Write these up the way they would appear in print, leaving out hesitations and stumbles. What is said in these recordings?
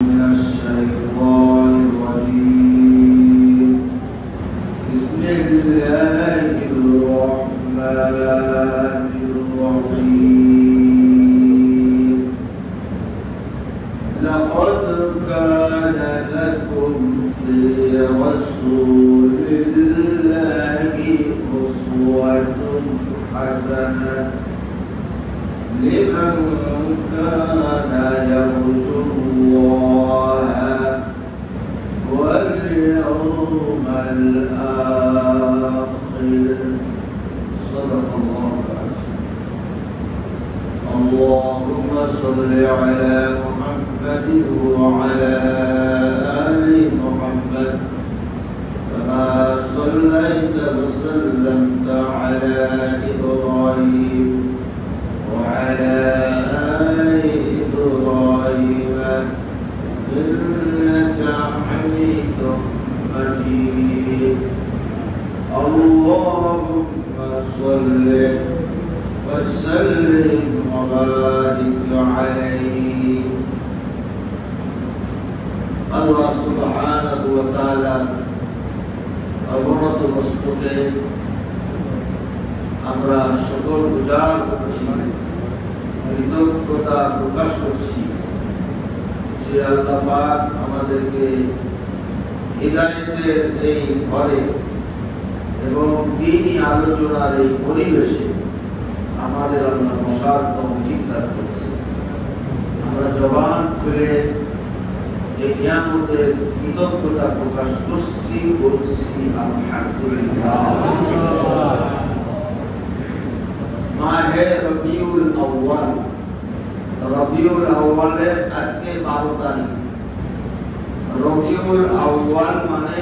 من الشيطان الرجيم. بسم الله الرحمن الرحيم. لقد كان لكم في رسول الله أسوة حسنة لمن كان يرجو الله واليوم الآخر. صدق الله العظيم. اللهم صل على محمد وعلى آل محمد كما صليت وسلمت على إبراهيم وعلى آل إبراهيم إنك حميد مجيد. اللهم صل وسلم وبارك عليه. আল্লাহ সুবহানাহু ওয়া তাআলা অবনত বস্তুতে আমরা সকল উজাড় করছি, কৃতজ্ঞতা প্রকাশ করছি যে আল্লাহ পাক আমাদেরকে হিদায়াতের এই ঘরে এবং দ্বীনি আলোচনার এই পরিবেশে আমাদের আল্লাহ বসার তৌফিক দান করেছে। আমরা জবান খুলে এই নিয়ামতের কৃতজ্ঞতা প্রকাশ করছি, বলছি আলহামদুলিল্লাহ। মাহে রবিউল আউয়াল, রবিউল আউয়ালের আজকে 12 তারিখ। রবিউল আউয়াল মানে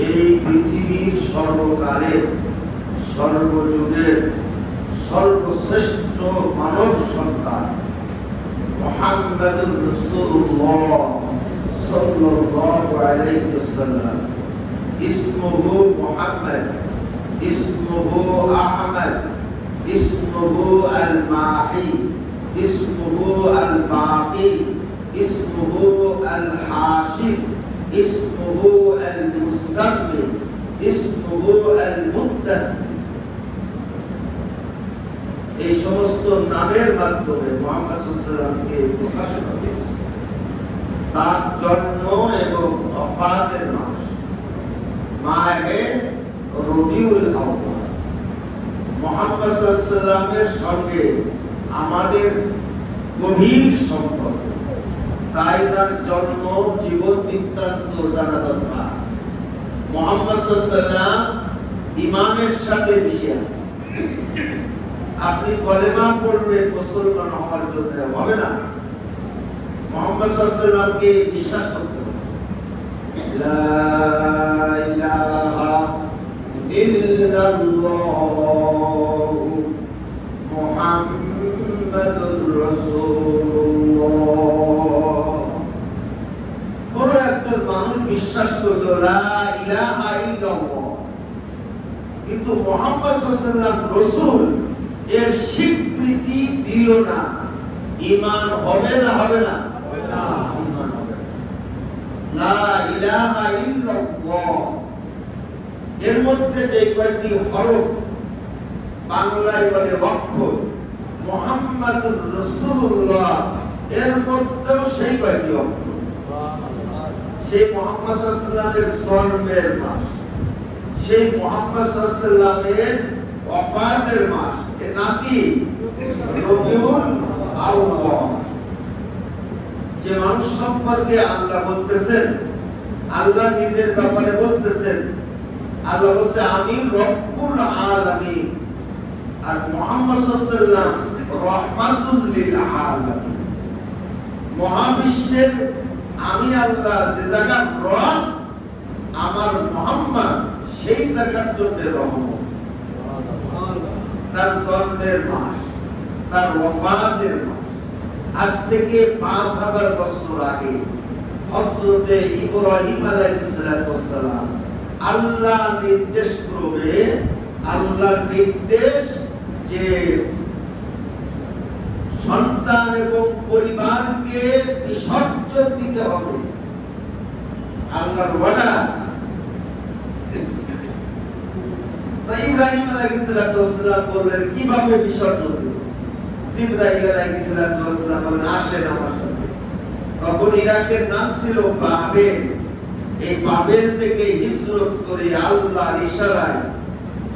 এই পৃথিবীর সর্বকালের সর্বযুগের সর্বশ্রেষ্ঠ মানব সন্তান মুহাম্মদুর রাসূলুল্লাহ সাল্লাল্লাহু আলাইহি ওয়াসাল্লাম। ইসমুহু মুহাম্মদ, ইসমুহু আহমদ, ইসমুহু আল মাহি, ইসমুহু আল বাকি, ইসমুহু আল হাশিম, ইসমুহু আল মুসাম্মি, ইসমুহু আল মুত্তাসিম। এই সমস্ত নামের মাধ্যমে মুহাম্মদ সাল্লাল্লাহু আলাইহি ওয়াসাল্লামকে প্রকাশিত হয়েছে। তার জন্ম এবং ওফাতের মাস মাহে রবিউল আউয়াল। মুহাম্মদ সাল্লাল্লাহু আলাইহি ওয়াসাল্লামের সঙ্গে আমাদের গভীর সম্পর্ক, তাই তার জন্ম জীবন বৃত্তান্ত জানা দরকার। মুহাম্মদ সাল্লাল্লাহু আলাইহি ওয়াসাল্লাম ঈমানের সাথে মিশে আছে। আপনি কলেমা পড়বেন মুসলমান হওয়ার জন্য হবে না, মুহাম্মদ সাল্লাল্লাহু আলাইহি ওয়াসাল্লামকে বিশ্বাস করতে হবে। লা ইলাহা ইল্লাল্লাহ মুহাম্মাদুর রাসূলুল্লাহ। কোন একজন মানুষ বিশ্বাস করলো লা ইলাহা ইল্লাল্লাহ, কিন্তু মুহাম্মদ সাল্লাল্লাহু আলাইহি ওয়াসাল্লাম রাসূল এর স্বীকৃতি দিল না, ঈমান হবে না? হবে না? ঈমান হবে না। লা ইলাহা ইল্লাল্লাহ এর মধ্যে যে কয়টি হরফ, বাংলায় বলে অক্ষর, মুহাম্মাদুর রাসূলুল্লাহ এর মধ্যেও সেই কয়টি অক্ষর। সেই মুহাম্মদ সাল্লাল্লাহু আলাইহি ওয়াসাল্লামের জন্মের মাস, সেই মুহাম্মদ সাল্লাল্লাহু আলাইহি ওয়াসাল্লামের ওফাতের মাস, এর নাম কি? রবিউল আউয়াল। যে মানুষ সম্পর্কে আল্লাহ বলতেছেন, আল্লাহ নিজের ব্যাপারে বলতেছেন, আল্লাহ বলছে আমি রব্বুল আলামিন, আর মুহাম্মদ সাল্লাল্লাহু আলাইহি ওয়াসাল্লাম রাহমাতুল লিল আলামিন। মহাবিশ্বের আমি আল্লাহ যে জায়গার রব, আমার মুহাম্মদ সেই জায়গার জন্য রহমত। তার জন্মের মাস, তার ওফাতের মাস। আজ থেকে 5000 বছর আগে হযরতে ইব্রাহিম আলাইহিস সালাম আল্লাহ নির্দেশ ক্রমে, আল্লাহর নির্দেশ যে সন্তান এবং পরিবারকে বিসর্জন মনোযোগ দিতে হবে। আল্লাহর ওয়াদা। তো ইব্রাহিম আলাইহিস সালাম বললেন কিভাবে বিসর্জন দেব? জিবরাইল আলাইহিস সালাম বললেন আসেন আমার সাথে। তখন ইরাকের নাম ছিল বাবেল। এই বাবেল থেকে হিজরত করে আল্লাহর ইশারায়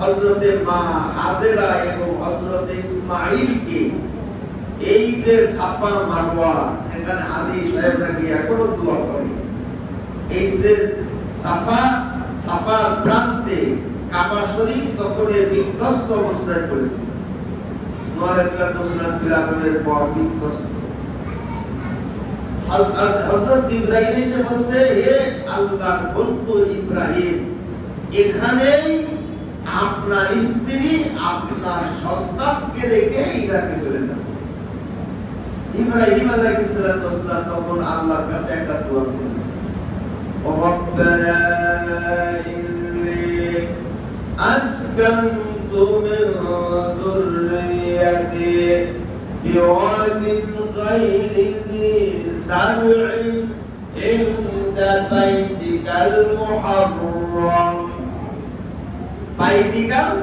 হযরতে মা হাজেরা এবং হযরত ইসমাঈলকে এই যে সাফা মারওয়া যেখানে হাজী সাহেবরা গিয়ে এখনো দোয়া করে, এই যে সাফার প্রান্তে কাবা শরীফ তখন বিধ্বস্ত অবস্থায় পড়েছিল। নূহ আলাইহিস সালাম বিলাপনের পর বিধ্বস্ত। হযরত জিবরাইল এসে বলছে, হে আল্লাহর বন্ধু ইব্রাহিম, এখানেই আপনার স্ত্রী আপনার সন্তানকে রেখে ইরাকে চলে যান। ইব্রাহিম আলাইহিস সালাম তখন আল্লাহর কাছে একটা দোয়া করলেন, রব্বানা ইন্নী আসকানতু মিন যুররিয়্যাতি বিওয়াদিন গায়রি যী সার'ইন ইনদা বাইতিকাল মুহাররাম। বাইতিকাল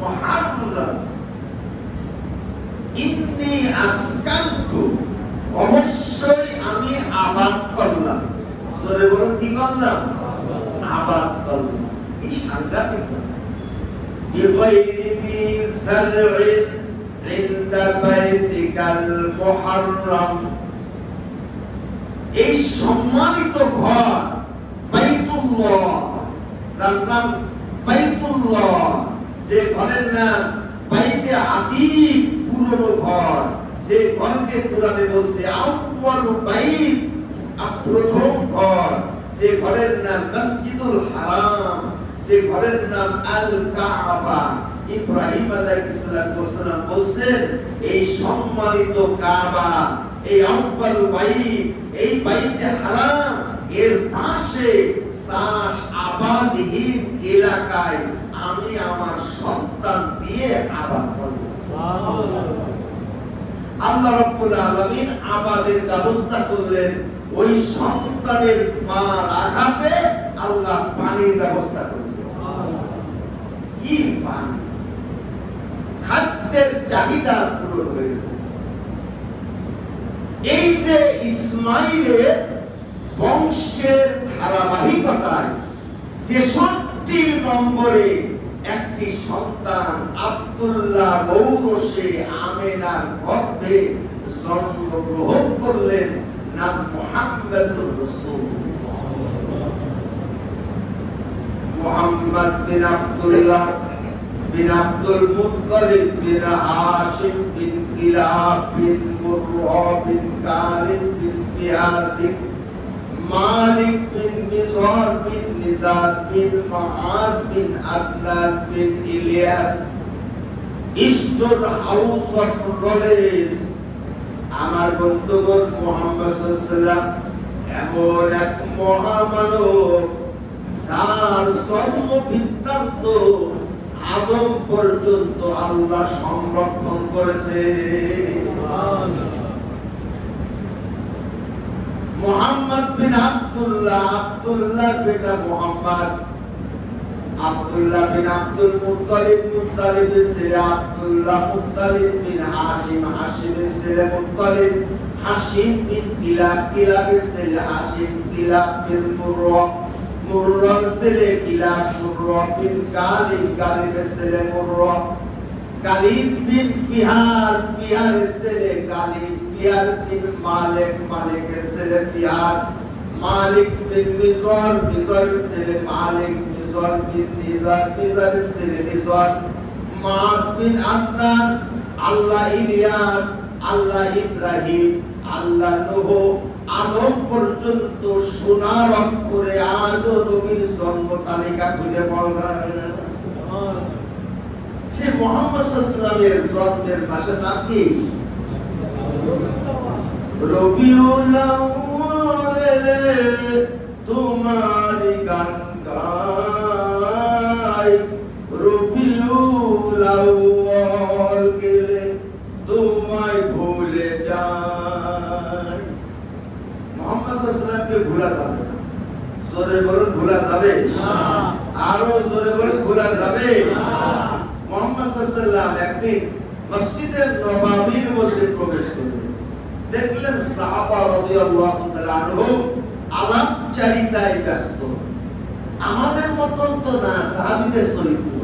মুহাররাম ইন্নী আসকানতু, অবশ্যই আমি আবাদ করলাম। জোরে বলুন কি করলাম? আবাদ করলাম। কি সাংঘাতিক কথা। বিগাইরি যী সার'ইন ইনদা বাইতিকাল মুহাররাম, এই সম্মানিত ঘর বাইতুল্লাহ, যার নাম বাইতুল্লাহ, যে ঘরের নাম বাইতে আতীক, পুরনো ঘর, যে ঘরকে কোরআনে বলছে আউয়ালু বাইত, প্রথম ঘর, যে ঘরের নাম মসজিদুল হারাম, যে ঘরের নাম আল কাবা। ইব্রাহিম আলাইহিস সালাম বলেন এই সম্মানিত কাবা, এই আউয়ালু বাইত, এই বাইতে হারাম, এর পাশে সাশ আবাদহীন এলাকায় আমি আমার সন্তান দিয়ে আবাদ করব। আল্লাহ রাব্বুল আলামিন আবাদের ব্যবস্থা করলেন। ওই সন্তানের মার আঘাতে আল্লাহ পানির ব্যবস্থা করলেন। কি পানি! খাদ্যের চাহিদা পূরণ হয়ে গেল। এই যে ইসমাইলের বংশের ধারাবাহিকতায় 63 নম্বরে একটি সন্তান আব্দুল্লাহ রৌরসে আমেনার গর্ভে জন্মগ্রহণ করলেন, নাম মুহাম্মদুর রাসূলুল্লাহ। মুহাম্মদ বিন আব্দুল্লাহ বিন আব্দুল মুত্তালিব বিন হাশিম বিন কিলাব বিন মুররা বিন কালিব বিন ফিহার বিন মালিক বিন মিজর বিন নিজার বিন মাআদ বিন আদনান বিন Ilyas. Store house of knowledge. আমার বন্ধুগণ, মুহাম্মদ সাল্লাল্লাহু আলাইহি ওয়াসাল্লাম এমন এক মহামানব যার জন্ম বৃত্তান্ত আদম পর্যন্ত আল্লাহ সংরক্ষণ করেছে। মুহাম্মদ বিন আব্দুল্লাহ, আব্দুল্লাহর বেটা মুহাম্মদ, আব্দুল্লাহ বিন আব্দুল মুত্তালিব, মুত্তালিবের ছেলে আব্দুল্লাহ, মুত্তালিব বিন হাশিম, হাশিমের ছেলে মুত্তালিব, হাশিম বিন কিলাব, কিলাবের ছেলে হাশিম, কিলাব বিন মুররা, মুররার ছেলে কিলাব, মুররা বিন কালিব, কালিবের ছেলে মুররা, কালিব বিন ফিহার, ফিহারের ছেলে কালিব, ফিহার বিন মালিক, মালিকের ছেলে ফিহার, মালিক বিন মিজর, মিজরের ছেলে মালিক, মিজর বিন নিজার, নিজারের ছেলে নিজার, মাআদ বিন আদনান, আল্লাহ ইলিয়াস, আল্লাহ ইব্রাহিম, আল্লাহ নূহ, আদম পর্যন্ত সোনার অক্ষরে আজও নবীর জন্ম তালিকা খুঁজে পাওয়া যায়। সে মুহাম্মদ সাল্লাল্লাহু আলাইহি ওয়াসাল্লামের জন্মের মাসের নাম কি? রবিউল আউয়ালে তোমার গান গাই, রবিউল আউয়াল গেলে তোমায় ভুলে যায়। মুহাম্মদ নবীকে ভোলা যাবে না। জোরে বলুন ভোলা যাবে না। আরো জোরে বলুন ভোলা যাবে না। মুহাম্মদ সাল্লাল্লাহু আলাইহি ওয়াসাল্লাম একদিন মসজিদে নববীর মধ্যে প্রবেশ করলেন। দেখলেন সাহাবা রাদিয়াল্লাহু তাআলা আনহুম আলাপচারিতায় ব্যস্ত। আমাদের মতন তো না সাহাবীদের চরিত্র,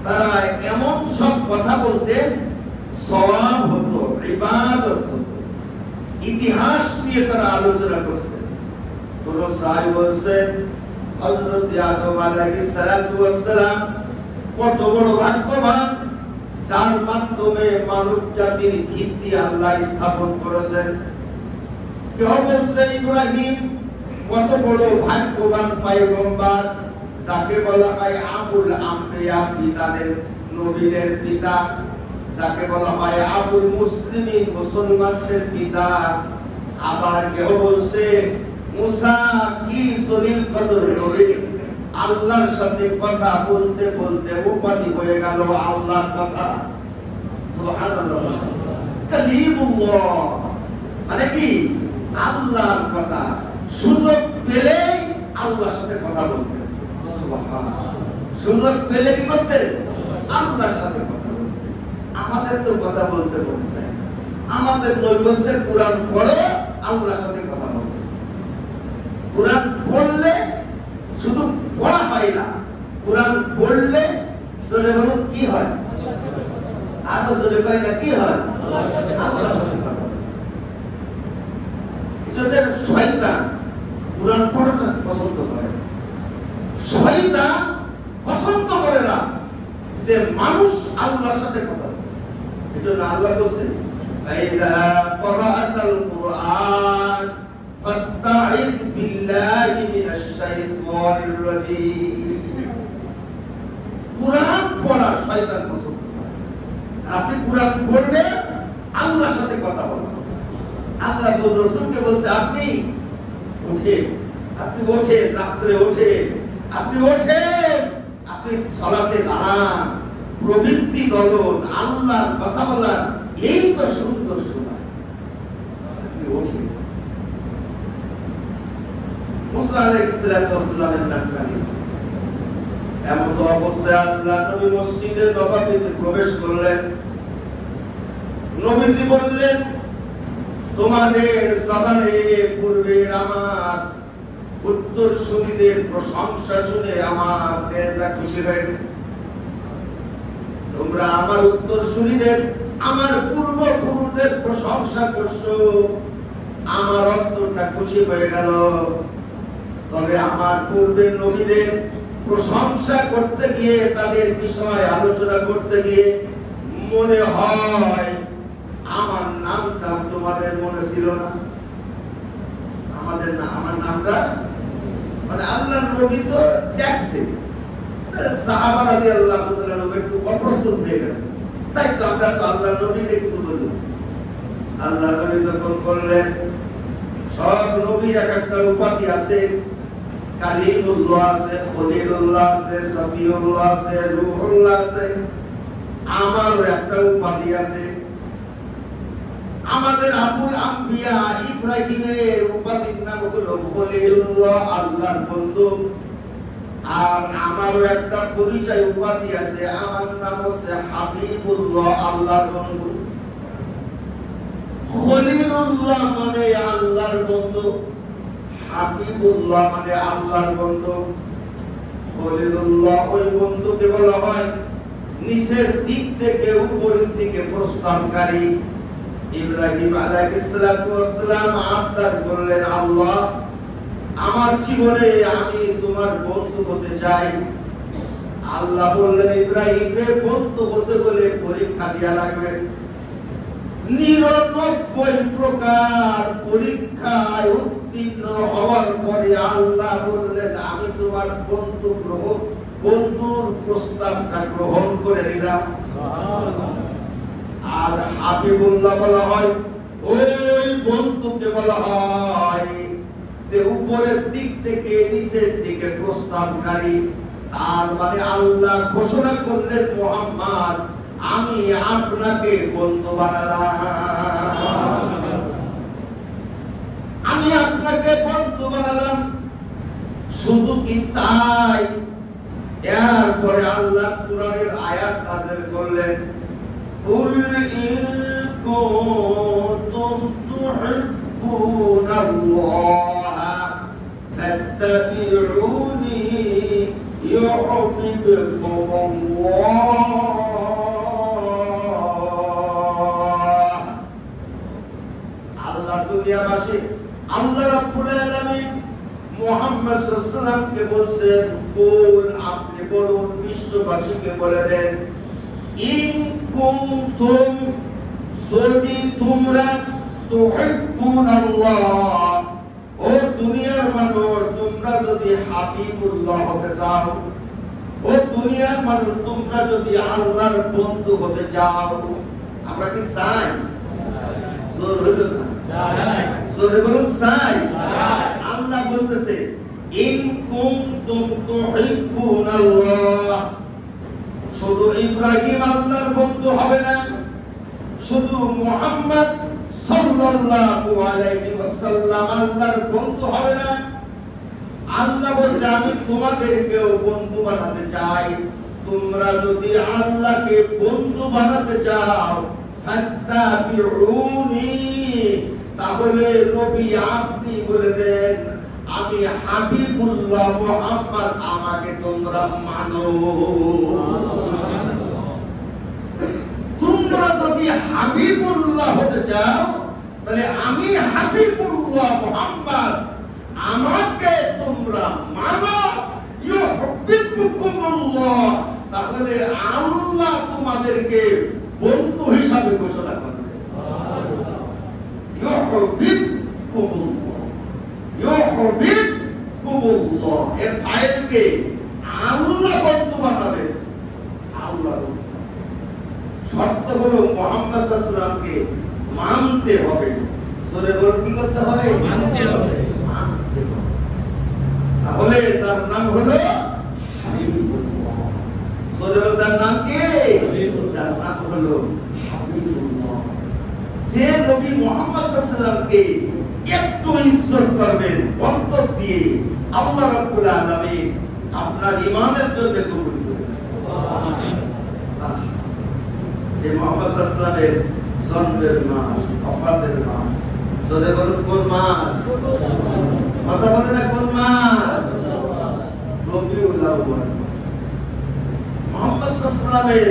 তারা এমন সব কথা বলতেন সওয়াব হতো, ইবাদত হতো, ইতিহাস নিয়ে তারা আলোচনা করতেন। কোন সাহাবী বলছেন হযরত আদম আলাইহিস সালাতু ওয়াস সালাম কত বড় ভাগ্যবান, যার মাধ্যমে মানব জাতির ভিত্তি আল্লাহ স্থাপন করেছেন। কেউ বলছে ইব্রাহিম কত বড় ভাগ্যবান পয়গম্বর, যাকে বলা হয় আবুল আম্বিয়া, পিতাদের নবীদের পিতা, যাকে বলা হয় আবুল মুসলিমিন, মুসলমানদের পিতা। আবার কেউ বলছে মুসা কি জলিল কদর নবী, আল্লাহর সাথে কথা বলতে বলতে উপাধি হয়ে গেল আল্লাহর কথা। সুবহানাল্লাহ, কালিমুল্লাহ মানে কি আল্লাহর কথা। সুযোগ পেলে আল্লাহর সাথে কথা বলতে, সুবহানাল্লাহ, সুযোগ পেলে কি করতে আল্লাহর সাথে কথা বলতে। আমাদের তো কথা বলতে বলতে আমাদের নৈবস্যের কোরআন পড়ে আল্লাহর সাথে কথা বলতে। কোরআন পড়লে শুধু পড়া হয় না, কোরআন পড়লে জোরে বলুন কি হয়, আরো জোরে পাই না কি হয়, আল্লাহর সাথে কথা বলে। এজন্য শয়তান কোরআন পড়াটা পছন্দ করে, শয়তান পছন্দ করে না যে মানুষ আল্লাহর সাথে কথা বলে। এজন্য আল্লাহ বলেন ফাইদা ক্বরাআতাল কুরআন ফাস্তাঈদ বিল্লাহি মিনাশ শাইতানির রাজীম। কুরআন পড়া শয়তান পছন্দ করে। আপনি কুরআন পড়বেন, আল্লাহর সাথে কথা বলবেন। আল্লাহ রাসূলকে বলছে আপনি উঠেন, আপনি ওঠেন, রাত্রে ওঠেন, আপনি ওঠেন, আপনি সালাতে দাঁড়ান, প্রবৃত্তি গলন, আল্লাহর কথা বলার এই তো সুন্দর সময়, আপনি ওঠেন। মুসা আলাইহিস সালাতু ওয়াস সালামের নামকারী এমন তো অবস্থায় আল্লাহ নবী মসজিদে নববীতে প্রবেশ করলেন। নবীজি বললেন তোমাদের জবানে পূর্বে আমার উত্তরসূরিদের প্রশংসা শুনে আমার দেহটা খুশি হয়ে গেছে। তোমরা আমার উত্তরসূরিদের, আমার পূর্বপুরুষদের প্রশংসা করছো, আমার অন্তরটা খুশি হয়ে গেল। তবে আমার পূর্বের নবীদের প্রশংসা করতে গিয়ে, তাদের বিষয় আলোচনা করতে গিয়ে মনে হয় আমার নামটা তোমাদের মনে ছিল না। আমার নামটা মানে আল্লাহর নবী তো দেখছে, সাহাবা রাদিয়াল্লাহু তাআলা নবী একটু অপ্রস্তুত হয়ে গেল। তাই তো আমরা তো আল্লাহর নবীকে কিছু বলি। আল্লাহর নবী তখন বললেন সব নবীর এক একটা উপাধি আছে, কালিমুল্লাহ আছে, খলিলুল্লাহ আছে, সফিউল্লাহ আছে, রূহুল্লাহ আছে। আমারও একটা উপাধি আছে। আমাদের আবুল আম্বিয়া ইব্রাহিমের উপাধির নাম হলো খলিলুল্লাহ, আল্লাহর বন্ধু। আর আমারও একটা পরিচয় উপাধি আছে, আমার নাম হচ্ছে হাবিবুল্লাহ, আল্লাহর বন্ধু। খলিলুল্লাহ মানে আল্লাহর বন্ধু, হাবিবুল্লাহ মানে আল্লাহর বন্ধু। খলিলুল্লাহ ওই বন্ধুকে বলা হয় নিচের দিক থেকে উপরের দিকে প্রস্থানকারী। ইব্রাহিম আলাইহিস সালাতু ওয়াস সালাম আবদার করলেন আল্লাহ আমার জীবনে আমি তোমার বন্ধু হতে চাই। আল্লাহ বললেন ইব্রাহিম রে, বন্ধু হতে হলে পরীক্ষা দেয়া লাগবে। 99 প্রকার পরীক্ষায় উত্তীর্ণ হওয়ার পরে আল্লাহ বললেন আমি তোমার বন্ধুর প্রস্তাবটা গ্রহণ করে নিলাম। আর হাবিবুল্লাহ বলা হয় ওই বন্ধুকে বলা হয় যে উপরের দিক থেকে নিচের দিকে প্রস্তাবকারী। তার মানে আল্লাহ ঘোষণা করলেন মুহাম্মদ আমি আপনাকে বন্ধু বানালাম, আমি আপনাকে বন্ধু বানালাম। কি তাই? এরপরে আল্লাহ কুরআনের আয়াত নাযিল করলেন, কুল ইন কুনতুম তুহিব্বুনাল্লাহা ফাত্তাবিউনি ইউহিব্বুকুমুল্লাহ। আল্লাহ দুনিয়াবাসী, আল্লাহ রাব্বুল আলামিন মুহাম্মদ সাল্লাল্লাহু আলাইহি ওয়াসাল্লামকে বলছেন, কুল, আপনি বলুন, বিশ্ববাসীকে বলে দেন, ইন কুনতুম, যদি তোমরা তুহিব্বুনাল্লাহ, ও দুনিয়ার মানুষ, তোমরা যদি হাবিবুল্লাহ হতে চাও, ও দুনিয়ার মানুষ, তোমরা যদি আল্লাহর বন্ধু হতে চাও। আমরা কি চাই? জোর হলো না? চাই। জোরে বলুন, চাই। আল্লাহ বলতেছে, ইন কুনতুম তুহিব্বুনাল্লাহ, শুধু ইব্রাহিম আল্লাহর বন্ধু হবে না, শুধু মুহাম্মদ সাল্লাল্লাহু আলাইহি ওয়াসাল্লাম আল্লাহর বন্ধু হবে না। আল্লাহ বলছে, আমি তোমাদেরকেও বন্ধু বানাতে চাই। তোমরা যদি আল্লাহকে বন্ধু বানাতে চাও, ফাত্তাবিউনি, তাহলে নবী আপনি বলে দেন, আমি হাবিবুল্লাহ মুহাম্মদ, আমাকে তোমরা মানো। তোমরা যদি হাবিবুল্লাহ হতে চাও, তাহলে আমি হাবিবুল্লাহ মুহাম্মদ, আমাকে তোমরা মানো। ইউহিব্বুকুমুল্লাহ, তাহলে আল্লাহ তোমাদেরকে বন্ধু হিসাবে ঘোষণা করবে। ইউহিব্বুকুমুল্লাহ, ইউহিব্বুকুমুল্লাহ, এর ফাইলকে আল্লাহ বন্ধু বানাবে। আল্লাহ শর্ত হলো মুহাম্মদ সাল্লাল্লাহু আলাইহি ওয়াসাল্লামকে মানতে হবে। সূরা বল কি করতে হবে? মানতে হবে। তাহলে যার নাম হলো হাবিবুল্লাহ। সূরা বল যার নাম কি? হাবিবুল্লাহ। যার নাম হলো হাবিবুল্লাহ। যে নবী মুহাম্মদ সাল্লাল্লাহু আলাইহি ওয়াসাল্লামকে একটু ইজ্জত করবেন অন্তর দিয়ে, আল্লাহ রাব্বুল আলামিন আপনার ঈমানের জন্য কবুল করবেন। সুবহানাল্লাহ। যে মুহাম্মদ সাল্লাল্লাহু আলাইহি ওয়াসাল্লামের জন্মের মাস, ওফাতের মাস, জোরে বলুন কোন মাস? কথা বলেন না, কোন মাস? রবিউল আউয়াল। মুহাম্মদ সাল্লাল্লাহু আলাইহি ওয়াসাল্লামের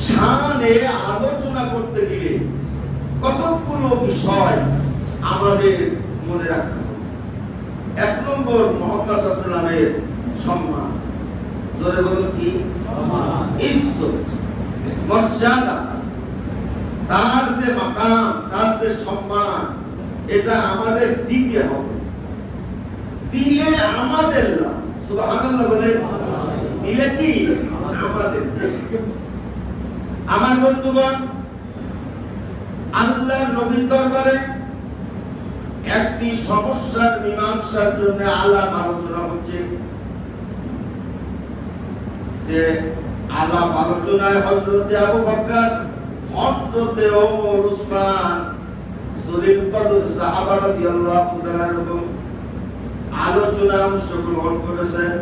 শানে আলোচনা করতে গেলে কতগুলো বিষয় আমাদের মনে রাখতে হবে। এক নম্বর, মুহাম্মদ সাল্লাল্লাহু আলাইহি ওয়াসাল্লামের সম্মান। জোরে বলুন কি? সম্মান, ইজ্জত, মর্যাদা, তার যে মাকাম, তার যে সম্মান, এটা আমাদের দিতে হবে। দিলে আমাদের লাভ। সুবহানাল্লাহ বলেন। দিলে কি? আমাদের। আমার বন্ধুগণ, আল্লাহর নবীর দরবারে একটি সমস্যার মীমাংসার জন্য আলাপ আলোচনা হচ্ছে। যে আলাপ আলোচনায় হযরতে আবু বকর, হযরতে ওমর, উসমান, জুলিল কদর সাহাবা রাদিয়াল্লাহু তাআলা আনহুম আলোচনায় অংশগ্রহণ করেছেন।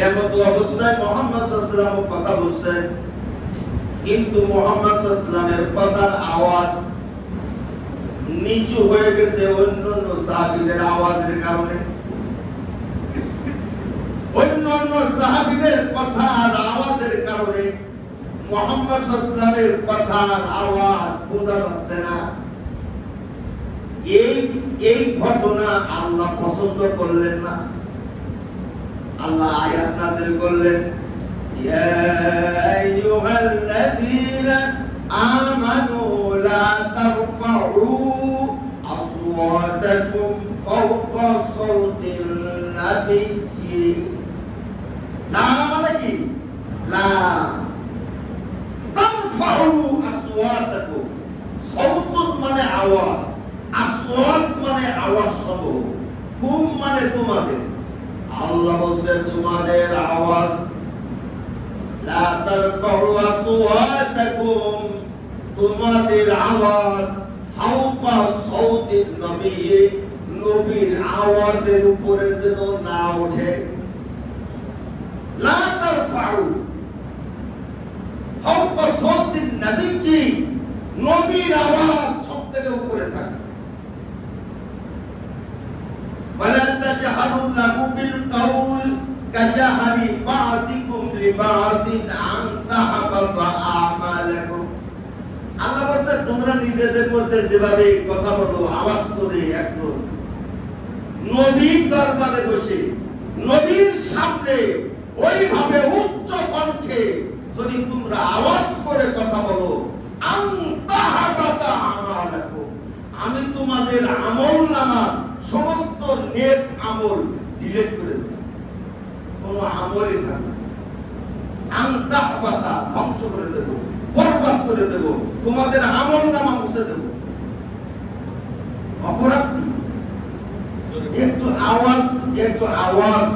এমত অবস্থায় মুহাম্মদ সাল্লাল্লাহু আলাইহি ওয়াসাল্লাম কথা বলছেন, কিন্তু মুহাম্মদ সাল্লাল্লাহু আলাইহি ওয়াসাল্লামের কথার আওয়াজ নিচু হয়ে গেছে অন্যান্য সাহাবীদের আওয়াজের কারণে। অন্যান্য সাহাবীদের কথার আওয়াজের কারণে মুহাম্মদ সাল্লাল্লাহু আলাইহি ওয়াসাল্লামের কথার আওয়াজ বোঝা যাচ্ছে না। এই ঘটনা আল্লাহ পছন্দ করলেন না। আল্লাহ আয়াত নাযিল করলেন, ইয়া আইয়ুহাল্লাযীনা আমানু লা তারফাউ আসওয়াতাকুম ফাওকা সাওতিন নাবিয়্যি। লা মানে কি? লা তারফাউ আসওয়াতাকুম, সাওত মানে আওয়াজ, আসওয়াত মানে আওয়াজ সমূহ, কুম মানে তোমাদের। আল্লাহ বলছে তোমাদের আওয়াজ, লা তারফাউ আসওয়াতাকুম, তোমাদের আওয়াজ ফাওকা সাওতিন নবী, নবীর আওয়াজের উপরে যেন না ওঠে। লা তারফাউ ফাওকা সাউতিন নবী, নবীর আওয়াজ সবথেকে উপরে থাকে। ওয়ালা তাজহারু লাহু বিল কাউল কাজাহারি বা'দিকুম লিবা'দিন আন তাহাবাতা আমালাকুম। আল্লাহ বলেন তোমরা নিজেদের মধ্যে যেভাবে কথা বলো আওয়াজ করে একদম নবীর দরবারে বসে নবীর সামনে ওইভাবে উচ্চ কণ্ঠে যদি তোমরা আওয়াজ করে কথা বলো আন তাহাবাতা আমালাকুম, আমি তোমাদের আমলনামা সমস্ত নেক আমল ডিলিট করে দেব, কোনো আমলই থাকবে না। আন তাহাবাতা ধ্বংস করে দেব, বরবাদ করে দেব, তোমাদের আমলনামা মুছে দেব। অপরাধ কি? একটু আওয়াজ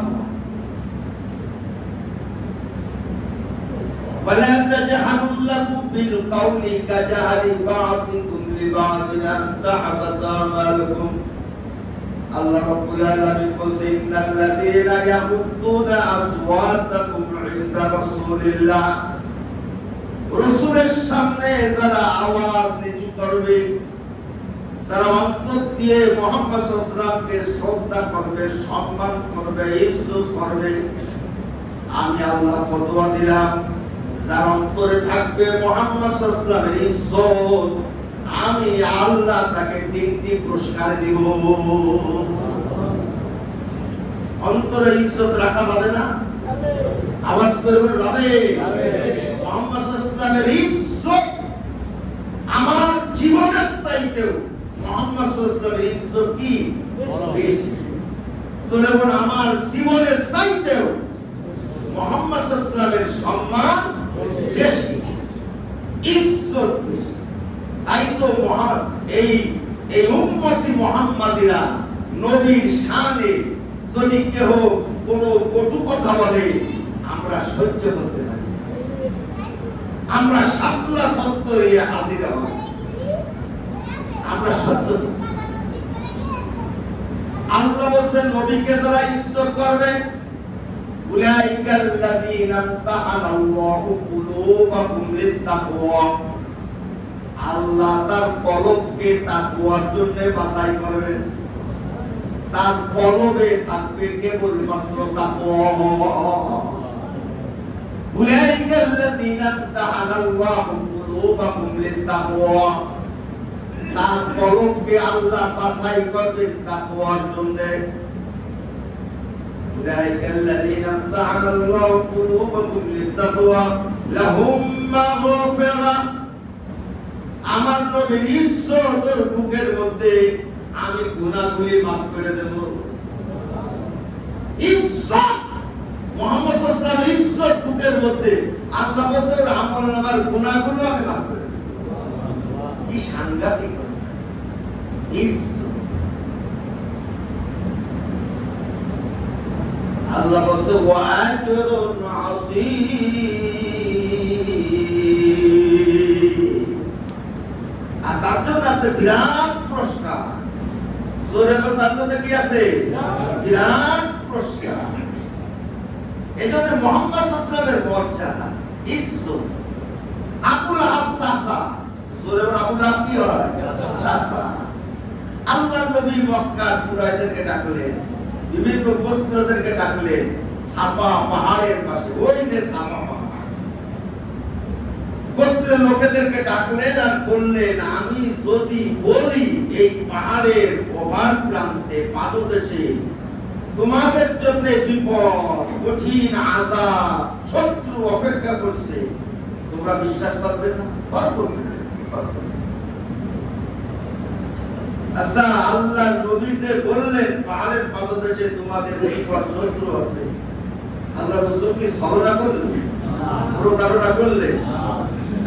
ولا تجهروا له بالقول كجهر بعضكم لبعض أن تحبط أعمالكم। আল্লাহ রাব্বুল আলামিন বলেন ইন্নাল্লাযীনা ইয়াগুদ্দুনা আসওয়াতাকুম ইনদা রাসূলিল্লাহ, রাসূলের সামনে যারা আওয়াজ নিচু করবে, যারা অন্তর দিয়ে মুহাম্মদ সাল্লাল্লাহু আলাইহি ওয়াসাল্লামকে শ্রদ্ধা করবে, সম্মান করবে, ইজ্জত করবে, আমি আল্লাহ ফতোয়া দিলাম যার অন্তরে থাকবে মুহাম্মদ সাল্লাল্লাহু আলাইহি ওয়াসাল্লামের ইজ্জত, আমি আল্লাহ তাকে 3টি পুরস্কার দিব। অন্তরে ইজ্জত রাখা যাবে না? আওয়াজ করে বলে যাবে। মুহাম্মদ সাল্লাল্লাহু আলাইহি ওয়াসাল্লামের ইজ্জত আমার জীবনের চাইতেও মুহাম্মদ সাল্লাল্লাহু আলাইহি ওয়াসাল্লামের ইজ্জত কি বেশি। জোরে বল আমার জীবনের চাইতেও মুহাম্মদ সাল্লাল্লাহু আলাইহি ওয়াসাল্লামের সম্মান বেশি, ইজ্জত বেশি। তাই তো এই উম্মতি মুহাম্মাদিরা নবীর শানে যদি কেউ কোনো কটু কথা বলে আমরা সহ্য করতে পারি, আমরা শাপলা চত্বরে হাজির হই, আমরা সহ্য করতে পারি। আল্লাহ বলেন নবীকে যারা ইজ্জত করবে উলাইকাল্লাযীনা ইমতাহানাল্লাহু কুলুবাহুম লিত-তাকওয়া, আল্লাহ তার কলবকে তাকওয়ার জন্য বাছাই করবেন, তার কলবে থাকবে কেবলমাত্র তাকওয়া। উলাইকাল্লাযীনা ইমতাহানাল্লাহু কুলুবাহুম লিত-তাকওয়া, তার কলবকে আল্লাহ বাছাই করবেন তাকওয়ার জন্য। উলাইকাল্লাযীনা ইমতাহানাল্লাহু কুলুবাহুম লিত-তাকওয়া লাহুম মাগফিরাহ, আমার নবীর ইজ্জতের বুকের মধ্যে আমি গুনাহগুলি maaf করে দেব। ইজ্জত মুহাম্মদ সাল্লাল্লাহু আলাইহি ওয়াসাল্লামের ইজ্জত বুকের মধ্যে আল্লাহ বলেন আমলনামার গুনাহগুলো আমি maaf করে দেব। কি সাংঘাতিক ইজ্জত! আল্লাহ বলেন ওয়া আজরুন আযীম, আর তার জন্য আছে বিরাট পুরস্কার। জোরে বল তার জন্য কি আছে? বিরাট পুরস্কার। এজন্য মুহাম্মদ সাল্লাল্লাহু আলাইহি ওয়াসাল্লামের মর্যাদা, ইজ্জত। আবুল আহাব চাচা, জোরে বল আবুল আহাব কি হয়? চাচা। আল্লাহর নবী মক্কার কুরাইশদেরকে ডাকলেন, বিভিন্ন গোত্রদেরকে ডাকলেন সাফা পাহাড়ের পাশে, ওই যে সাফা পাহাড়, গোত্রের লোকেদেরকে ডাকলেন আর বললেন আমি যদি বলি এই পাহাড়ের ওভার প্রান্তে পাদদেশে তোমাদের জন্য বিপদ, কঠিন আযাব, শত্রু অপেক্ষা করছে, তোমরা বিশ্বাস করবে না? আচ্ছা, আল্লাহ নবী যে বললেন পাহাড়ের পাদদেশে তোমাদের বিপদ, শত্রু আছে, আল্লাহ রাসূল কি ছলনা করলেন? প্রতারণা করলেন?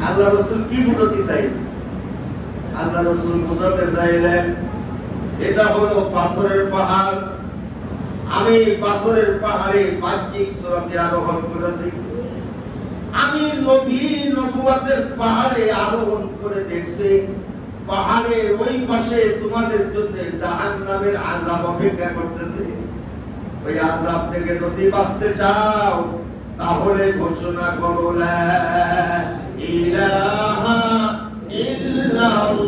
আল্লাহ রাসূল কি বুঝাতে চাইলেন? আল্লাহ রাসূল বুঝাতে চাইলেন এটা হলো পাথরের পাহাড়, আমি পাথরের পাহাড়ে বাহ্যিক সুরতে আরোহণ করেছি, আমি নবী নবুয়তের পাহাড়ে আরোহণ করে দেখছি পাহাড়ের ওই পাশে তোমাদের জন্য জাহান্নামের আযাব অপেক্ষা করতেছে। ওই আযাব থেকে যদি বাঁচতে চাও তাহলে ঘোষণা করো লা ইলাহা ইল্লাল্লাহ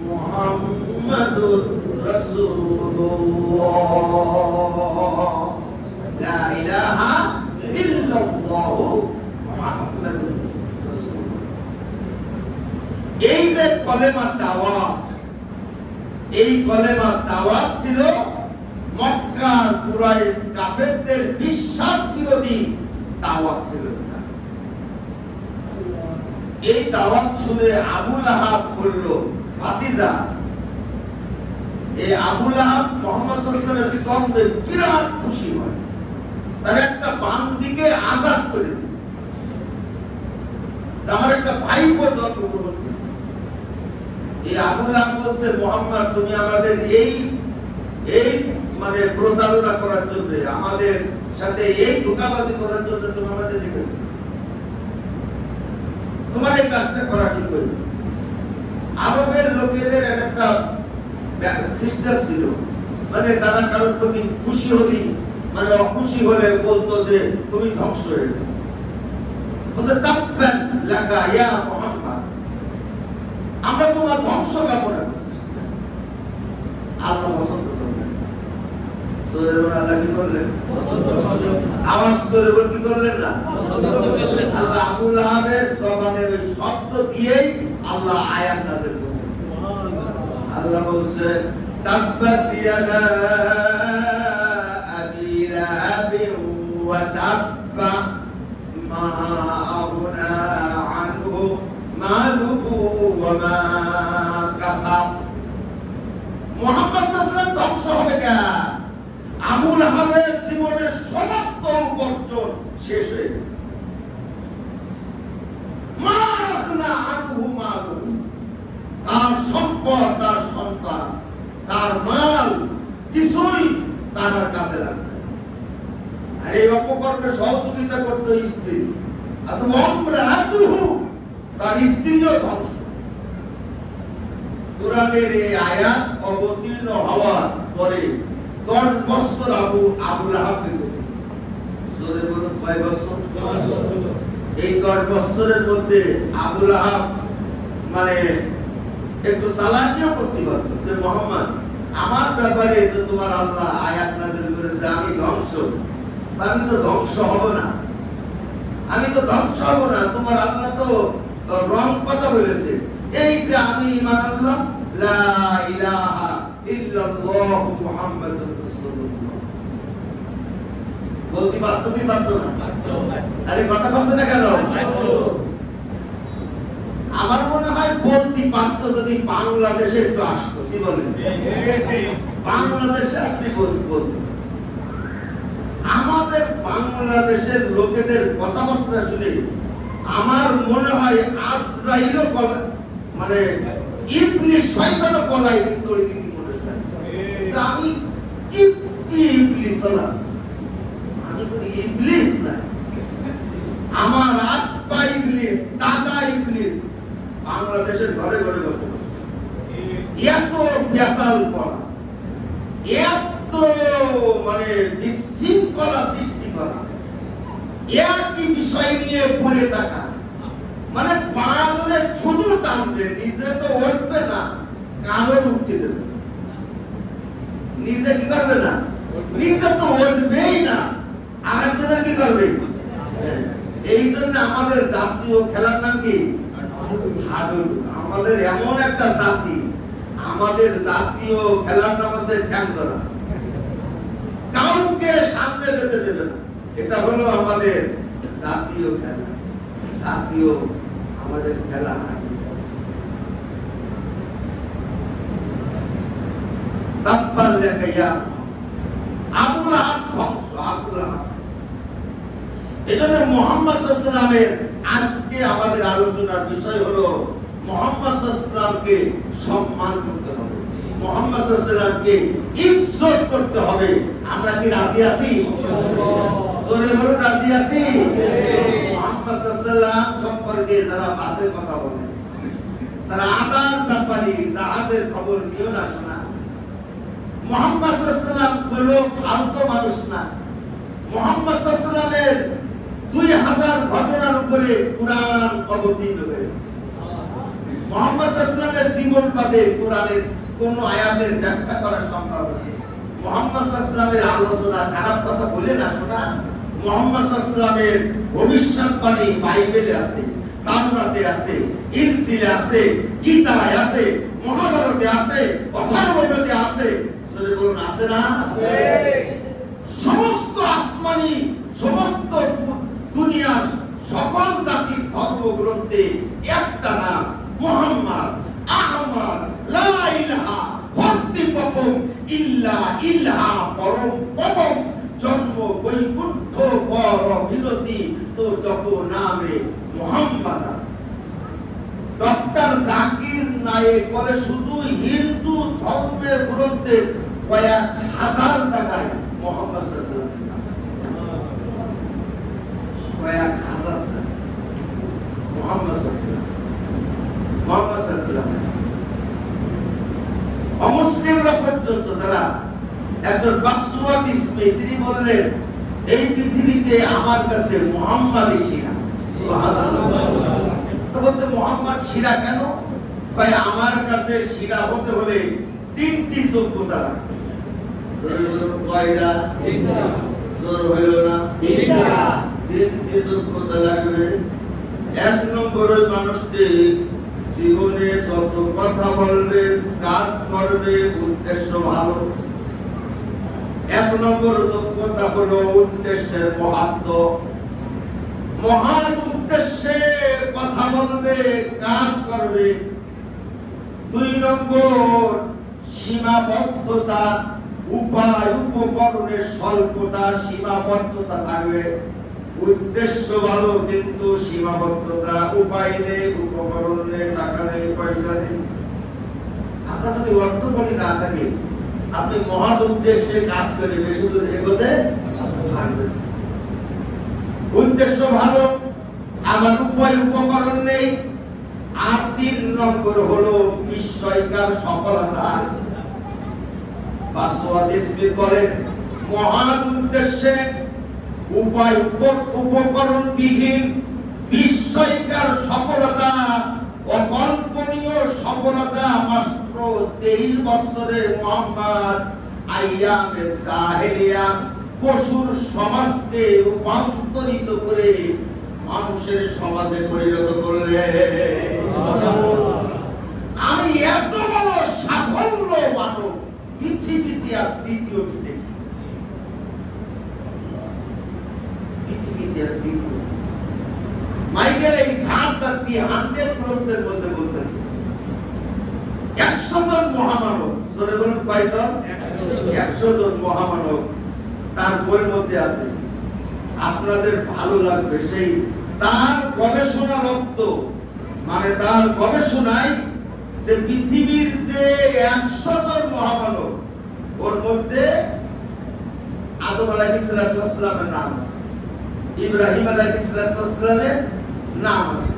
মুহাম্মাদুর রাসূলুল্লাহ। লা ইলাহা ইল্লাল্লাহ মুহাম্মাদুর রাসূলুল্লাহ। এই যে কলেমার দাওয়াত, এই কলেমার দাওয়াত ছিল মক্কার কুরাইশ কাফেরদের বিশ্বাস বিরোধী দাওয়াত ছিল। এই দাওয়াত শুনে আবু লাহাব বলল, ভাতিজা, এই আবু লাহাব মুহাম্মদ সাল্লাল্লাহু আলাইহি ওয়াসাল্লামের জন্মে বিরাট খুশি হয়, তার একটা বান্দিকে আযাদ করে দিল, আমার একটা ভাইপো জন্মগ্রহণ করে। এই আবু লাহাব বলছে, মুহাম্মদ তুমি আমাদের এই মানে প্রতারণা করার জন্য, আমাদের সাথে এই ধোঁকাবাজি করার জন্য তুমি আমাদের ডেকেছো, তোমার এই কাজটা করা ঠিক হয়নি। আরবের লোকেদের একটা সিস্টেম ছিল, মানে তারা কারোর প্রতি খুশি হলি মানে অখুশি হলে বলতো যে তুমি ধ্বংস হয়ে যাও। বলছে তাব্বান লাকা ইয়া মুহাম্মদ, আমরা তোমার ধ্বংস কামনা করছি। আল্লাহ পছন্দ করলেন, জোরে বলে আল্লাহ কি করলেন? পছন্দ করলেন। আওয়াজ করে বলে কি করলেন না? পছন্দ করলেন। আল্লাহ আবু লাহাবের জবানের ওই শব্দ দিয়েই আল্লাহ আয়াত নাযিল করলেন। আল্লাহ বলছে তাব্বাত ইয়াদা আবি লাহাবিন ওয়া তাব্বা মা আগনা আনহু মালুহু ওয়া মা কাসাব। মুহাম্মদ সাল্লাল্লাহু আলাইহি ওয়াসাল্লাম ধ্বংস হবে কেন? আবু লাহাবের জীবনের সমস্ত উপার্জন শেষ হয়ে গেছে। মা আগনা আনহু মালুহু, তার সম্পদ, তার সন্তান, তার মাল কিছুই তার কাছে লাগবে না। আর এই অপকর্মে সহযোগিতা করতো স্ত্রী, তার স্ত্রীও ধ্বংস। কোরআনের এই আয়াত অবতীর্ণ হওয়ার পরে 10 বছর আবু লাহাব বেঁচে ছিল। জোরে বলুন কয় বছর? 10 বছর। এই 10 বছরের মধ্যে আবু লাহাব মানে একটু চালাকিও করতে পারত যে মুহাম্মদ আমার ব্যাপারে তো তোমার আল্লাহ আয়াত নাযিল করেছে, আমি ধ্বংস, আমি তো ধ্বংস হব না, আমি তো ধ্বংস হব না, তোমার আল্লাহ তো রং কথা বলেছে। এই যে আমি ঈমান আনলাম লা ইলাহা ইল্লাল্লাহ মুহাম্মাদুর রাসূলুল্লাহ, বলতে পারতো কি পারতো না? আরে কথা বলছে না কেন? আমার মনে হয় বলতে পারতো যদি বাংলাদেশে একটু আসতো। কি বলেন? বাংলাদেশে আসলে বলতো। আমাদের বাংলাদেশের লোকেদের কথাবার্তা শুনে আমার মনে হয় আজরাইলও মানে ইবলিস শয়তানও গলায় দড়ি দিতে মনে চায় যে আমি কি ইবলিস হলাম, আমি কোনো ইবলিস না, আমার আত্মা ইবলিস, দাদা ইবলিস বাংলাদেশের ঘরে ঘরে বসবাস। এত বেসাল করা, এত মানে বিশৃঙ্খলা সৃষ্টি করা, একই বিষয় নিয়ে পড়ে থাকা, মানে পা ধরে ছুটু টানবে, নিজে তো উঠবে না, কানও উঠতে দেবে, নিজে কি করবে না, নিজে তো উঠবেই না, আরেকজনের কি করবে। এই জন্য আমাদের জাতীয় খেলার নাম কি? হাডুডু। আমাদের এমন একটা জাতি, আমাদের জাতীয় খেলার নাম আছে ঠ্যাং ধরা, কাউকে সামনে যেতে দেবে না। এটা হলো আমাদের জাতীয় খেলা, জাতীয় আমাদের খেলা। তাব্বাল লাকা ইয়া আবু লাহাব ধ্বংস, আবু লাহাব। এজন্য মুহাম্মদ সাল্লাল্লাহু আলাইহি ওয়াসাল্লামের আজকে আমাদের আলোচনার বিষয় হলো মুহাম্মদ সাল্লাল্লাহু আলাইহি ওয়াসাল্লামকে সম্মান করতে হবে, মুহাম্মদ সাল্লাল্লাহু আলাইহি ওয়াসাল্লামকে ইজ্জত করতে হবে। আমরা কি রাজি আছি? জোরে বলো রাজি আছি? মুহাম্মদ সাল্লাল্লাহু আলাইহি ওয়াসাল্লাম সম্পর্কে যারা বাজে কথা বলে, তারা আদার ব্যাপারে জাহাজের খবর নিও না শোনা। মুহাম্মদ সাল্লাল্লাহু আলাইহি ওয়াসাল্লাম কোনো ফালতু মানুষ না। মুহাম্মদ সাল্লাল্লাহু আলাইহি ওয়াসাল্লামের 2000 ঘটনার উপরে কুরআন অবতীর্ণ হয়েছে। মুহাম্মদ সাল্লাল্লাহু আলাইহি ওয়াসাল্লামের জীবন বাদে কোরআনের কোন আয়াতের ব্যাখ্যা করা সম্ভব নয়। মুহাম্মদ সাল্লাল্লাহু আলাইহি ওয়াসাল্লামের আলোচনা খারাপ কথা বলে না শোনা। মুহাম্মদ সাল্লাল্লাহু আলাইহি ওয়াসাল্লামের ভবিষ্যৎবাণী বাইবেলে আছে, তাওরাতে আছে, ইনজিলে আছে, গীতায় আছে, মহাভারতে আছে, অথর্ববেদে আছে। সরে বলুন আছে না? আছে। সমস্ত আসমানি, সমস্ত দুনিয়ার সকল জাতির ধর্মগ্রন্থে একটা নাম মুহাম্মদ আহমদ লা ইলাহা হত্যিপকম ইল্লা ইল্লাহ পরম পবম জন্ম বৈকুণ্ঠ পর বিনতি তো জপ নামে মুহাম্মদ। ডক্টর জাকির নায়েক বলে শুধু হিন্দু ধর্মের গ্রন্থে কয়েক হাজার জায়গায় মুহাম্মদ সাল্লাল্লাহু আলাইহি ওয়াসাল্লাম, কয়েক হাজার মুহাম্মদ সাল্লাল্লাহু আলাইহি ওয়াসাল্লাম। অমুসলিমরা পর্যন্ত যারা একজন বাসওয়াত ইসমি তিনি বললেন এই পৃথিবীতে আমার কাছে মুহাম্মাদই সেরা। সুবহানাল্লাহ। তো বলছে মুহাম্মদ সেরা কেন? কয় আমার কাছে সেরা হতে হলে তিনটি যোগ্যতা লাগবে। কয়টা? তিনটা। জোর হইল না? তিনটা। তিনটি যোগ্যতা লাগবে। এক নম্বর ওই মানুষটি জীবনে যত কথা বলবে, কাজ করবে, উদ্দেশ্য ভালো। এক নম্বর যোগ্যতা হলো উদ্দেশ্যের মহাত্ম, মহান উদ্দেশ্যে কথা বলবে, কাজ করবে। দুই নম্বর সীমাবদ্ধতা, উপায় উপকরণের স্বল্পতা, সীমাবদ্ধতা থাকবে। উদ্দেশ্য ভালো কিন্তু সীমাবদ্ধতা, উপায় নেই, উপকরণ নেই, টাকা নেই, পয়সা নেই। আপনার যদি অর্থ করি না থাকে আপনি মহৎ উদ্দেশ্যে কাজ করে বেশি দূর এগোতে পারবেন। উদ্দেশ্য ভালো, আমার উপায় উপকরণ নেই। আর তিন নম্বর হলো বিস্ময়কার সফলতা। বাসওয়াত ইসমি বলেন মহৎ উদ্দেশ্যে উপায় উপকরণ বিহীন বিস্ময়কার সফলতা, অকল্পনীয় সফলতা মাত্র 23 বছরে মুহাম্মদ আইয়ামে জাহেলিয়া পশুর সমাজকে রূপান্তরিত করে মানুষের সমাজে পরিণত করলেন। আমি এত বড় সাফল্য মানব পৃথিবীতে আর দ্বিতীয়টি দেখি। পৃথিবীতে আর দ্বিতীয় মাইকেল এই 100 গ্রন্থের মধ্যে বলতেছে 100 জন মহামানব। জোরে বলুন কয়জন? 100 জন মহামানব তার বইয়ের মধ্যে আছে। আপনাদের ভালো লাগবে, সেই তার গবেষণা লব্ধ, মানে তার গবেষণায় যে পৃথিবীর যে 100 জন মহামানব ওর মধ্যে আদম আলাইহিস সালামের নাম আছে, ইব্রাহিম আলাইহিস সালামের নাম আছে,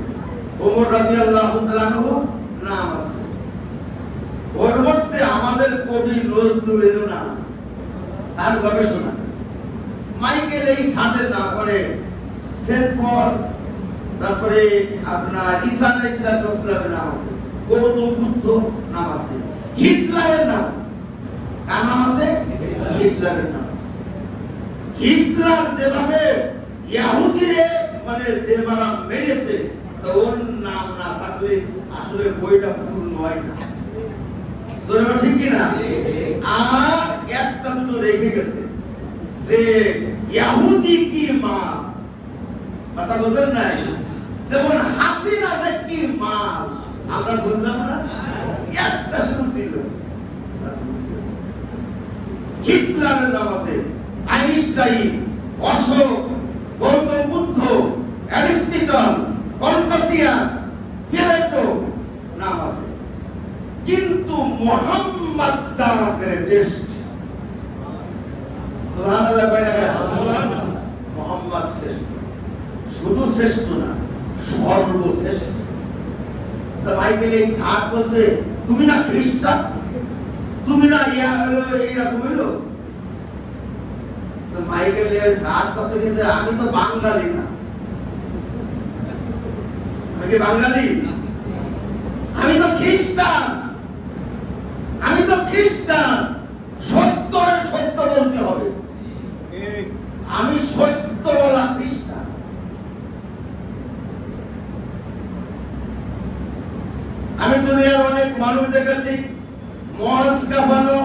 ওমর রাদিয়াল্লাহু তাআলা আনহু নাম আছে, ওর মধ্যে আমাদের কবি নজরুলের নাম আছে। তার গবেষণা মাইকেল এই সাদের নাম করে সেন্ট পল, তারপরে আপনার ঈসা আলাইহিস সালামের নাম আছে, গৌতম বুদ্ধ নাম আছে, হিটলারের নাম আছে। কার নাম আছে? হিটলারের নাম। হিটলার যেভাবে ইহুদিরে মানে যেভাবে মেরেছে, তো ওর নাম না থাকলে আসলে বইটা পূর্ণ হয় না। জোরে ঠিক কি না? আর একটা দুটো রেখে গেছে যে ইহুদি কি মা, কথা বুঝেন নাই? যেমন হাসিনা যে কি মা আমরা বুঝলাম না, একটা শুধু ছিল। হিটলারের নাম আছে, Einstein, Ashoka, Gautam Buddha, Aristotle, Confucius, Plato নাম আছে, কিন্তু মুহাম্মদ দা গ্রেটেস্ট। সুবহানাল্লাহ কয় না? সুবহানাল্লাহ। মুহাম্মদ শ্রেষ্ঠ, শুধু শ্রেষ্ঠ না, সর্বশ্রেষ্ঠ। তো মাইকেল এই সাত বলছে তুমি না খ্রিস্টান, তুমি না ইয়া হলো এইরকম হইলো। তো মাইকেল সাত বছর গেছে আমি তো বাঙালি না। আমি কি বাঙালি? আমি তো খ্রিস্টান, আমি তো খ্রিস্টান। সত্যরে সত্য বলতে হবে, আমি সত্য বলা খ্রিস্টান। আমি দুনিয়ার অনেক মানুষ দেখেছি মঞ্চ কাঁপানো,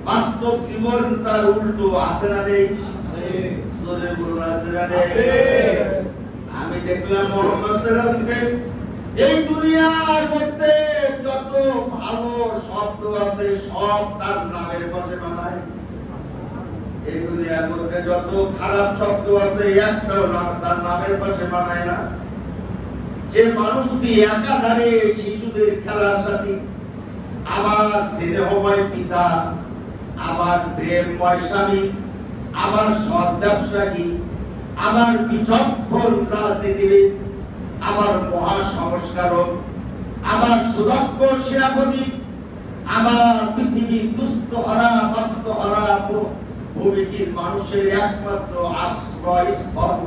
বাস্তব জীবন তার উল্টো। আছে না নেই? জোরে বলুন আছে না নেই? আমি দেখলাম মুহাম্মদ সাল্লাল্লাহু আলাইহি ওয়াসাল্লাম এই দুনিয়ার মধ্যে যত ভালো শব্দ আছে সব তার নামের পাশে বানায়। এই দুনিয়ার মধ্যে যত খারাপ শব্দ আছে একটাও তার নামের পাশে বানায় না। যে মানুষটি একাধারে শিশুদের খেলার সাথী, আবার স্নেহময় পিতা, আবার প্রেমময় স্বামী, আবার সৎ ব্যবসায়ী, আবার বিচক্ষণ রাজনীতিবিদ, আবার মহা সংস্কারক, আবার সুদক্ষ সেনাপতি, আবার পৃথিবীর দুস্থহারা বাস্তুহারা ভূমিটির মানুষের একমাত্র আশ্রয়স্থল।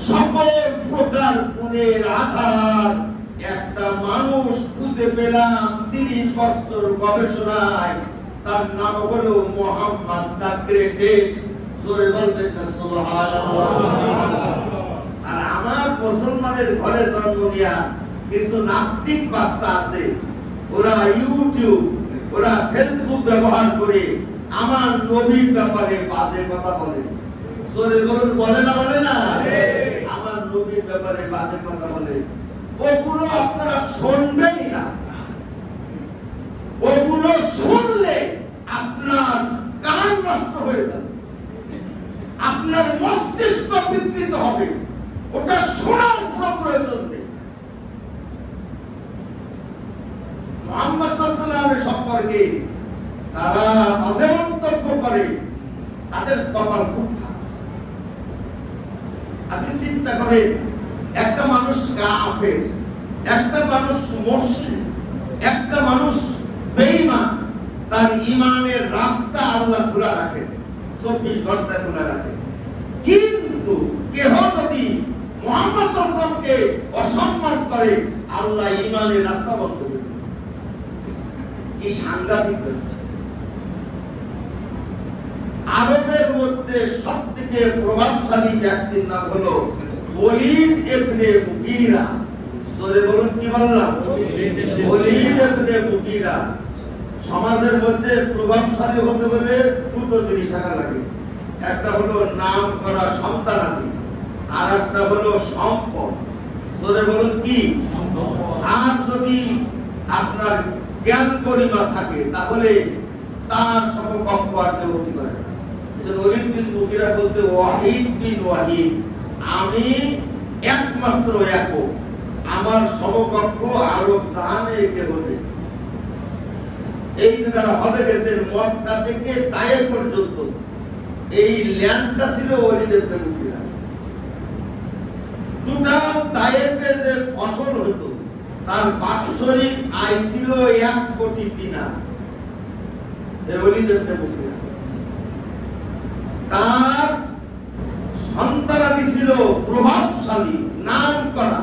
সকল প্রকার গুণের আধার একটা মানুষ খুঁজে পেলাম 30 বছর গবেষণায়। তার নাম হলো মুহাম্মদ দ্য গ্রেটেস্ট। জোরে বলবেন না সুবহানাল্লাহ। আর আমার মুসলমানের ঘরে জন্ম নিয়া কিছু নাস্তিক বাচ্চা আছে, ওরা ইউটিউব, ওরা ফেসবুক ব্যবহার করে আমার নবীর ব্যাপারে বাজে কথা বলে। জোরে বলুন, বলে না বলে না? আমার নবীর ব্যাপারে বাজে কথা বলে। ওগুলো আপনারা শুনবেনই না। ওগুলো শুনলে আপনার কান নষ্ট হয়ে যাবে, আপনার মস্তিষ্ক বিকৃত হবে। ওটা শোনার কোনো প্রয়োজন নেই। মুহাম্মদ সাল্লাল্লাহু আলাইহি ওয়াসাল্লামের সম্পর্কে যারা বাজে মন্তব্য করে তাদের কপাল খুব খারাপ। আপনি চিন্তা করেন, একটা মানুষ কাফের, একটা মানুষ মুশরিক, একটা মানুষ বেঈমান, তার ঈমানের রাস্তা আল্লাহ খোলা রাখেন, 24 ঘন্টা খোলা রাখেন। কিন্তু কেহ যদি মুহাম্মদ সাল্লাল্লাহু আলাইহি ওয়াসাল্লামকে অসম্মান করে, আল্লাহ ঈমানের রাস্তা বন্ধ করে দেন। কি সাংঘাতিক! আরবের মধ্যে সবথেকে প্রভাবশালী ব্যক্তির নাম হলো ওলীদ ইবনে মুগীরা। জোরে বলুন, কি বললাম? ওলীদ ইবনে মুগীরা। সমাজের মধ্যে প্রভাবশালী হতে হলে দুটো জিনিস থাকা লাগে। একটা হলো নাম করা সন্তানাদি, আর একটা হলো সম্পদ। জোরে বলুন, কি? আর যদি আপনার জ্ঞান গরিমা থাকে তাহলে তার সমকক্ষ আর কেউ হতে পারে না। ওলীদ বিন মুগীরা বলতে ওয়াহিদ বিন ওয়াহিদ, আমি একমাত্র একক, আমার সমকক্ষ আরব জাহানে কেউ নেই। এই যে যারা হজে গেছেন মক্কা থেকে তায়েফ পর্যন্ত, এই ল্যান্ডটা ছিল ওলীদ ইবনে মুগীরা। টোটাল তায়েফে যে ফসল হতো তার বাৎসরিক আয় ছিল 1 কোটি দিনার। এই ওলীদ ইবনে মুগীরা। তার সন্তানাদি ছিল প্রভাবশালী, নাম করা।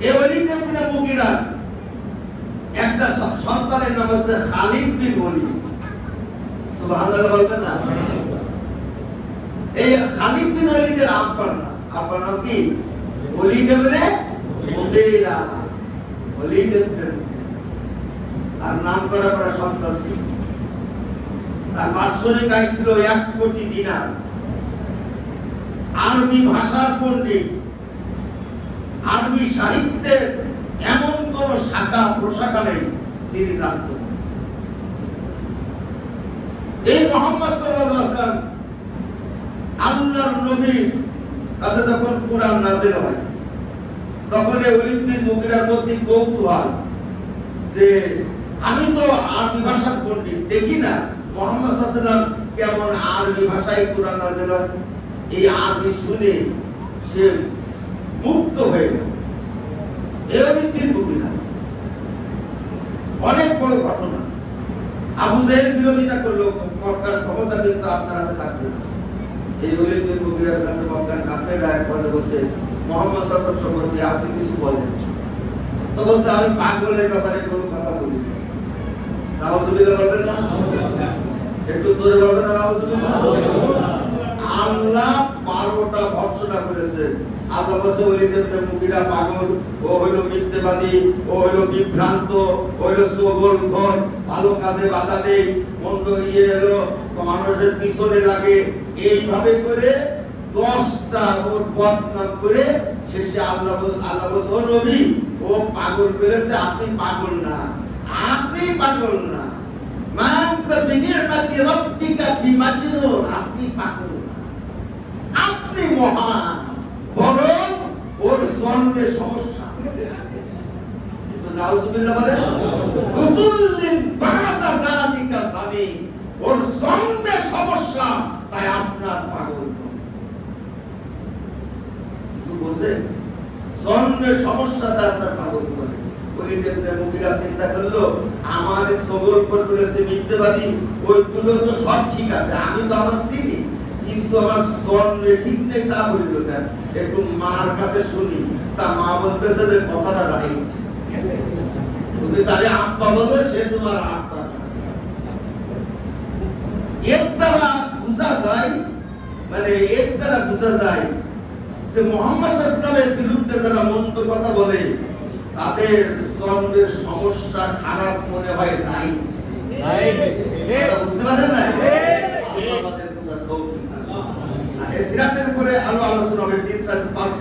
এই ওলীদ ইবনে মুগীরা একটা সন্তানের নাম হচ্ছে খালিদ বিন ওলীদ। সুবহানাল্লাহ বলবেন না? এই খালিদ বিন ওলীদের আব্বার নাম কি? ওলীদ ইবনে মুগীরা। ওলীদ ইবনে তার নাম করা সন্তান ছিল। তার বাৎসরিক আয় ছিল 1 কোটি দিনার। আরবি ভাষার পণ্ডিত, আরবি সাহিত্যের এমন কোন শাখা প্রশাখা নেই তিনি জানতেন। এই মুহাম্মদ সাল্লাল্লাহু আলাইহি ওয়াসাল্লাম আল্লাহর নবীর কাছে যখন কুরআন নাযিল হয়, তখন এই ওলীদ বিন মুগীরার মধ্যে কৌতূহল যে আমি তো আরবি ভাষার পণ্ডিত, দেখি না মুহাম্মদ সাল্লাল্লাহু আলাইহি ওয়াসাল্লাম কেমন আরবি ভাষায় কুরআন নাযিল হয়। এই আরবি শুনে সে মুগ্ধ হয়ে গেল। এই অলিম্পির মুগিরা অনেক বড় ঘটনা। আবু জাহেল বিরোধিতা করলো, মক্কার ক্ষমতা কিন্তু আপনার হাতে থাকবে না। এই অলিম্পির মুগিরার কাছে মক্কার কাফেররা এক পদে বসে মুহাম্মদ সাল্লাল্লাহু আলাইহি ওয়াসাল্লাম সম্পর্কে আপনি কিছু বলেন। তো বলছে আমি পাগলের ব্যাপারে কোনো কথা বলি না। নাউজুবিল্লাহ বলবেন না? একটু জোরে বলবেন না নাউজুবিল্লাহ? আল্লাহ 12টা ভর্ৎসনা করেছে। আল্লাহ বলছে ওলিদের মুগিরা পাগল, ও হইল মিথ্যাবাদী, ও হইল বিভ্রান্ত, ও হইল সগলখোর, ভালো কাজে বাধা দেয়, মন্দ হলো মানুষের পিছনে লাগে, এইভাবে করে 10টা ওর বদনাম করে শেষে আল্লাহ বলছে ও নবী ও পাগল করেছে, আপনি পাগল না, আপনি পাগল না। মান বিনি'মাতি রাব্বিকা বিমাজনুন, আপনি পাগল না, আপনি মহান, বরং ওর জন্মে সমস্যা। তো নাউজুবিল্লাহ বলেন, কুতুল্লিন বারাদা যালিকা জানি, ওর জন্মে সমস্যা, তাই আপনার পাগল। কিছু বোঝে? জন্মে সমস্যাটা আপনার পাগল করে। ওলিদ ইবনে মুগিরা চিন্তা করলো আমার সগলখোর বলেছে মিথ্যাবাদী, ওইগুলো তো সব ঠিক আছে, আমি তো আমার চিনি, কিন্তু আমার জন্মে ঠিক নেই। তা বলিল কেন? একটু মার কাছে শুনি। তা মা বলতেছে যে কথাটা রাইট, তুমি যারে আব্বা বলো সে তোমার আব্বা না। এর দ্বারা বোঝা যায়, মানে এর দ্বারা বোঝা যায় যে মুহাম্মদ সাল্লাল্লাহু আলাইহি ওয়াসাল্লামের বিরুদ্ধে যারা মন্দ কথা বলে তাদের জন্মের সমস্যা খারাপ মনে হয় নাই। বুঝতে পারেন না? আমাদের বোঝার তৌফিক। এই সিরাতের উপরে আলো আলোচনা হবে 3-4-5